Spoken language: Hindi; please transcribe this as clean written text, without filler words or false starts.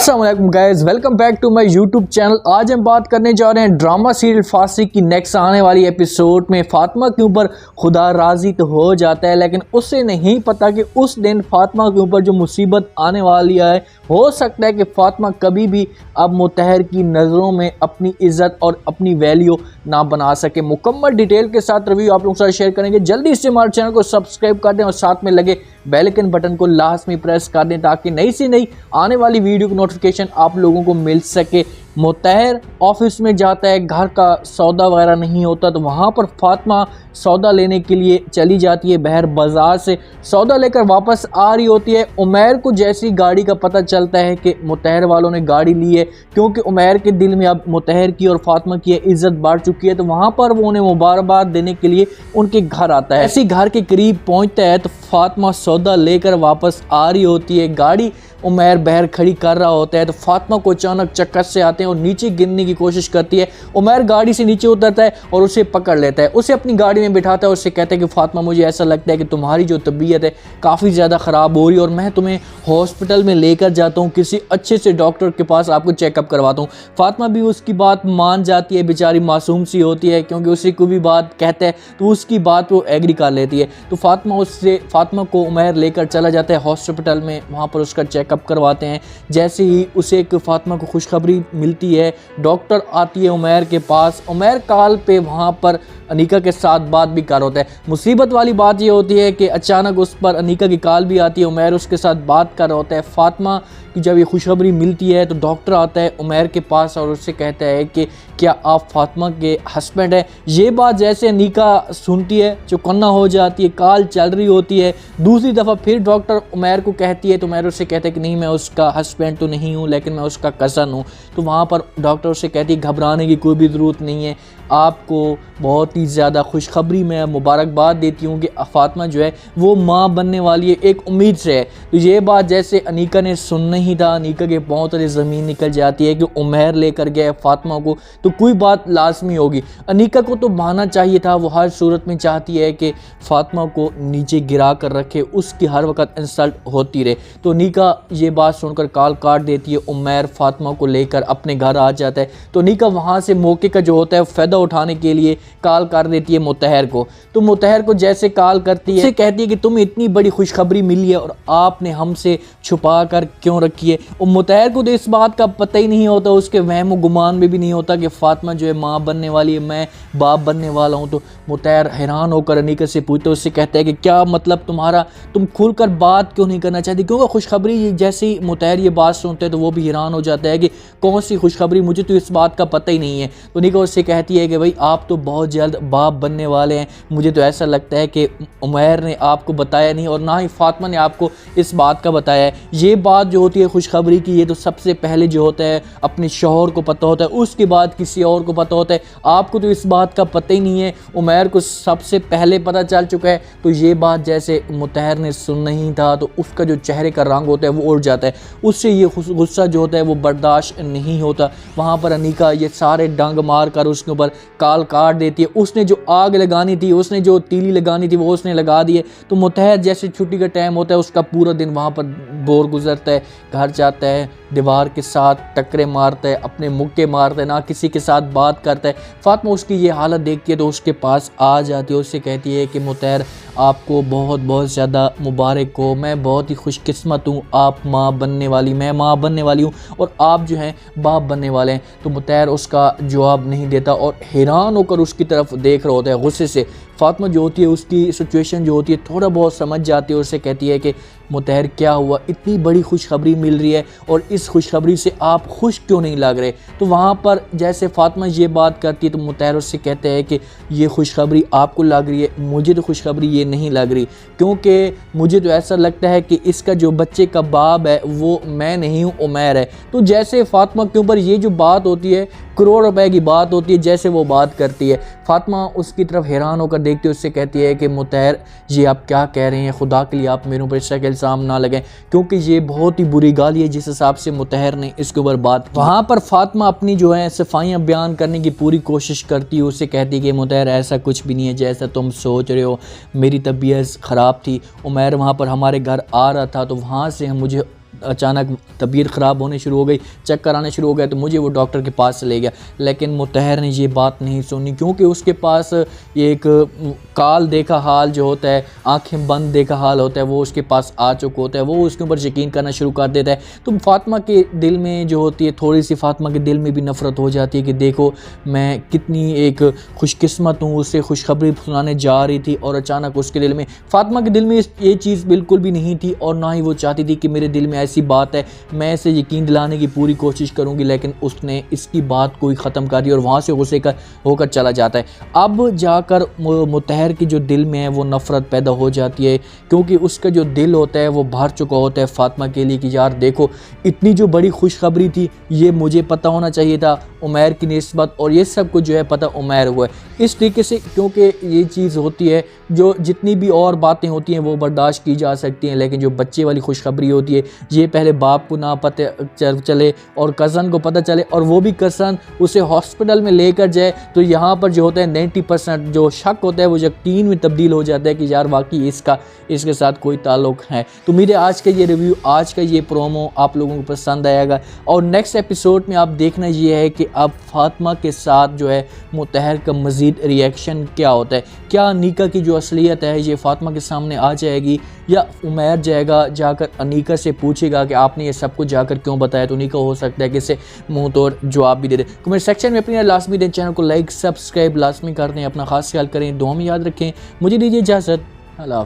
अस्सलाम वालेकुम guys, welcome back to my YouTube channel. आज हम बात करने जा रहे हैं ड्रामा सीरियल फांसी की नेक्स्ट आने वाली एपिसोड में फातिमा के ऊपर खुदा राजी तो हो जाता है, लेकिन उसे नहीं पता कि उस दिन फातिमा के ऊपर जो मुसीबत आने वाली है, हो सकता है कि फातिमा कभी भी अब मुतहर की नज़रों में अपनी इज़्ज़त और अपनी वैल्यू ना बना सके। मुकम्मल डिटेल के साथ रिव्यू आप लोगों के साथ शेयर करेंगे। जल्दी से हमारे चैनल को सब्सक्राइब कर दें और साथ में लगे बेल आइकन बटन को लास्ट में प्रेस कर दें ताकि नई से नई आने वाली वीडियो की नोटिफिकेशन आप लोगों को मिल सके। मुतहर ऑफिस में जाता है, घर का सौदा वगैरह नहीं होता, तो वहाँ पर फातिमा सौदा लेने के लिए चली जाती है। बहर बाज़ार से सौदा लेकर वापस आ रही होती है। उमैर को जैसी गाड़ी का पता चलता है कि मुतहर वालों ने गाड़ी ली है, क्योंकि उमैर के दिल में अब मुतहर की और फातिमा की इज़्ज़त बढ़ चुकी है, तो वहाँ पर वो उन्हें मुबारकबाद देने के लिए उनके घर आता है। ऐसी घर के करीब पहुँचता है तो फातिमा सौदा लेकर वापस आ रही होती है। गाड़ी उमैर बहर खड़ी कर रहा होता है तो फातिमा को अचानक चक्कर से आते हैं और नीचे गिरने की कोशिश करती है। उमैर गाड़ी से नीचे उतरता है और उसे पकड़ लेता है, उसे अपनी गाड़ी में बिठाता है और उससे कहता है कि फातिमा, मुझे ऐसा लगता है कि तुम्हारी जो तबीयत है काफ़ी ज़्यादा ख़राब हो रही है और मैं तुम्हें हॉस्पिटल में लेकर जाता हूँ, किसी अच्छे से डॉक्टर के पास आपको चेकअप करवाता हूँ। फातिमा भी उसकी बात मान जाती है, बेचारी मासूम सी होती है, क्योंकि उसे कोई भी बात कहता है तो उसकी बात वो एग्री कर लेती है। तो फातिमा को उमैर लेकर चला जाता है हॉस्पिटल में, वहाँ पर उसका चेकअप करवाते हैं। जैसे ही उसे एक फातिमा को खुशखबरी मिलती है, डॉक्टर आती है उमैर के पास। उमैर कॉल पे वहाँ पर अनीका के साथ बात भी कर होता है। मुसीबत वाली बात ये होती है कि अचानक उस पर अनीका की कॉल भी आती है, उमैर उसके साथ बात कर होता है। फातिमा की जब ये खुशखबरी मिलती है तो डॉक्टर आता है उमैर के पास और उससे कहता है कि क्या आप फातिमा के हस्बैंड हैं। ये बात जैसे अनीका सुनती है चौकन्ना हो जाती है, कॉल चल रही होती है। दूसरी दफ़ा फिर डॉक्टर उमैर को कहती है तो उमैर उससे कहता है कि नहीं, मैं उसका हस्बैंड तो नहीं हूँ, लेकिन मैं उसका कज़न हूँ। तो वहाँ पर डॉक्टर उससे कहती है घबराने की कोई भी ज़रूरत नहीं है, आपको बहुत ही ज़्यादा खुशखबरी मैं मुबारकबाद देती हूँ कि फातिमा जो है वो माँ बनने वाली है, एक उम्मीद से है। तो ये बात जैसे अनीका ने सुनना ही था, अनीका के पाँव तले ज़मीन निकल जाती है कि उमैर लेकर गया फातिमा को, तो कोई बात लाजमी होगी। अनीका को तो मानना चाहिए था, वो हर सूरत में चाहती है कि फातिमा को नीचे गिरा कर रखे, उसकी हर वक्त इंसल्ट होती रहे। तो अनीका ये बात सुनकर कॉल काट देती है। उमैर फातिमा को लेकर अपने घर आ जाता है। तो अनीका वहाँ से मौके का जो होता है फ़ायदा उठाने के लिए कॉल कर देती है मुतहर को। तो मुतहर को जैसे कॉल करती है, कहती है कि तुम्हें इतनी बड़ी खुशखबरी मिली है और आपने हमसे छुपा कर क्यों रखी है। और मुतहर को तो इस बात का पता ही नहीं होता, उसके वहम गुमान में भी नहीं होता कि फातिमा जो है माँ बनने वाली है, मैं बाप बनने वाला हूँ। तो मुतहर हैरान होकर अनीका से पूछते, उससे कहता है कि क्या मतलब तुम्हारा, तुम खुलकर बात क्यों नहीं करना चाहती। क्योंकि खुशखबरी जैसे ही मुतहर ये बात सुनते हैं तो वो भी हैरान हो जाता है कि कौन सी खुशखबरी, मुझे तो इस बात का पता ही नहीं है। तो अनीका उससे कहती है कि भाई आप तो बहुत जल्द बाप बनने वाले हैं, मुझे तो ऐसा लगता है कि उमैर ने आपको बताया नहीं और ना ही फातिमा ने आपको इस बात का बताया है। ये बात जो होती है खुशखबरी की, ये तो सबसे पहले जो होता है अपने शौहर को पता होता है, उसके बाद किसी और को पता होता है। आपको तो इस बात का पता ही नहीं है, उमैर को सबसे पहले पता चल चुका है। तो ये बात जैसे मुतहर ने सुनना ही था तो उसका जो चेहरे का रंग होता है वो उड़ जाता है, उससे ये गुस्सा जो होता है वो बर्दाश्त नहीं होता। वहाँ पर अनीका ये सारे डंग मार कर उसके ऊपर कॉल काट देती है। उसने जो आग लगानी थी, उसने जो तीली लगानी थी वो उसने लगा दी है। तो मुतहर जैसे छुट्टी का टाइम होता है उसका पूरा दिन वहाँ पर बोर गुजरता है, घर जाता है, दीवार के साथ टकरे मारता है, अपने मुक्के मारता है, ना किसी के साथ बात करता है। फातिमा उसकी ये हालत देखती है तो उसके पास आ जाती है, उससे कहती है कि मुतहर आपको बहुत बहुत ज़्यादा मुबारक हो, मैं बहुत ही खुशकिस्मत हूँ, आप माँ बनने वाली, मैं माँ बनने वाली हूँ और आप जो हैं बाप बनने वाले हैं। तो मुतहर उसका जवाब नहीं देता और हैरान होकर उसकी तरफ देख रहा होता है गुस्से से। फातिमा जो होती है उसकी सिचुएशन जो होती है थोड़ा बहुत समझ जाती है, उससे कहती है कि मुतहर क्या हुआ, इतनी बड़ी खुशखबरी मिल रही है और इस खुशखबरी से आप खुश क्यों नहीं लग रहे। तो वहाँ पर जैसे फातिमा ये बात करती है तो मुतहर उससे कहते हैं कि ये खुशखबरी आपको लग रही है, मुझे तो खुशखबरी ये नहीं लग रही, क्योंकि मुझे तो ऐसा लगता है कि इसका जो बच्चे का बाप है वो मैं नहीं हूँ, उमैर है। तो जैसे फातिमा के ऊपर ये जो बात होती है, करोड़ रुपए की बात होती है, जैसे वो बात करती है, फातिमा उसकी तरफ हैरान होकर देखती है, उससे कहती है कि मुतहर ये आप क्या कह रहे हैं, खुदा के लिए आप मेरे ऊपर इसका इल्ज़ाम ना लगें, क्योंकि ये बहुत ही बुरी गाली है जिस हिसाब से मुतहर ने इसके ऊपर बात। वहाँ पर फातिमा अपनी जो है सफाइयाँ बयान करने की पूरी कोशिश करती है, उससे कहती है कि मुतहर ऐसा कुछ भी नहीं है जैसा तुम सोच रहे हो, मेरी तबीयत ख़राब थी, उमैर वहाँ पर हमारे घर आ रहा था तो वहाँ से मुझे अचानक तबीयत ख़राब होने शुरू हो गई, चक्कर आने शुरू हो गए, तो मुझे वो डॉक्टर के पास ले गया। लेकिन मुतहर ने ये बात नहीं सुनी, क्योंकि उसके पास एक काल देखा हाल जो होता है, आंखें बंद देखा हाल होता है, वो उसके पास आ चुका होता है। वो उसके ऊपर यकीन करना शुरू कर देता है। तो फातिमा के दिल में जो होती है, थोड़ी सी फातिमा के दिल में भी नफ़रत हो जाती है कि देखो मैं कितनी एक खुशकिस्मत हूँ, उससे खुशखबरी सुनाने जा रही थी और अचानक उसके दिल में, फातिमा के दिल में ये चीज़ बिल्कुल भी नहीं थी और ना ही वो चाहती थी कि मेरे दिल में ऐसी बात है, मैं इसे यकीन दिलाने की पूरी कोशिश करूँगी। लेकिन उसने इसकी बात को ही ख़त्म कर दिया और वहाँ से गुस्से का होकर चला जाता है। अब जाकर मुतहर की जो दिल में है वो नफ़रत पैदा हो जाती है, क्योंकि उसका जो दिल होता है वो भर चुका होता है फातिमा के लिए कि यार देखो इतनी जो बड़ी खुशखबरी थी ये मुझे पता होना चाहिए था उमैर की निस्बत, और ये सब कुछ जो है पता उमैर हुआ है इस तरीके से। क्योंकि ये चीज़ होती है, जो जितनी भी और बातें होती हैं वो बर्दाश्त की जा सकती हैं, लेकिन जो बच्चे वाली खुशखबरी होती है ये पहले बाप को ना पता चले और कज़न को पता चले, और वो भी कज़न उसे हॉस्पिटल में लेकर जाए, तो यहाँ पर जो होता है 90% जो शक होता है वो यकीन में तब्दील हो जाता है कि यार वाकई इसके साथ कोई ताल्लुक़ है। तो उम्मीद है आज का ये रिव्यू, आज का ये प्रोमो आप लोगों को पसंद आएगा, और नेक्स्ट एपिसोड में आप देखना ये है कि अब फातिमा के साथ जो है मुतहर का मज़ीद रिएक्शन क्या होता है। क्या अनीका की जो असलियत है ये फातिमा के सामने आ जाएगी, या उमैर जाकर अनीका से पूछेगा कि आपने ये सब कुछ जाकर क्यों बताया, तो अनीका हो सकता है कि इसे मुंह तोड़ जवाब भी दे दे। कमेंट सेक्शन में अपनी लाजमी दें, चैनल को लाइक सब्सक्राइब लाजमी कर दें, अपना खास ख्याल करें, दुआ में याद रखें। मुझे दीजिए इजाज़त, अल्लाह।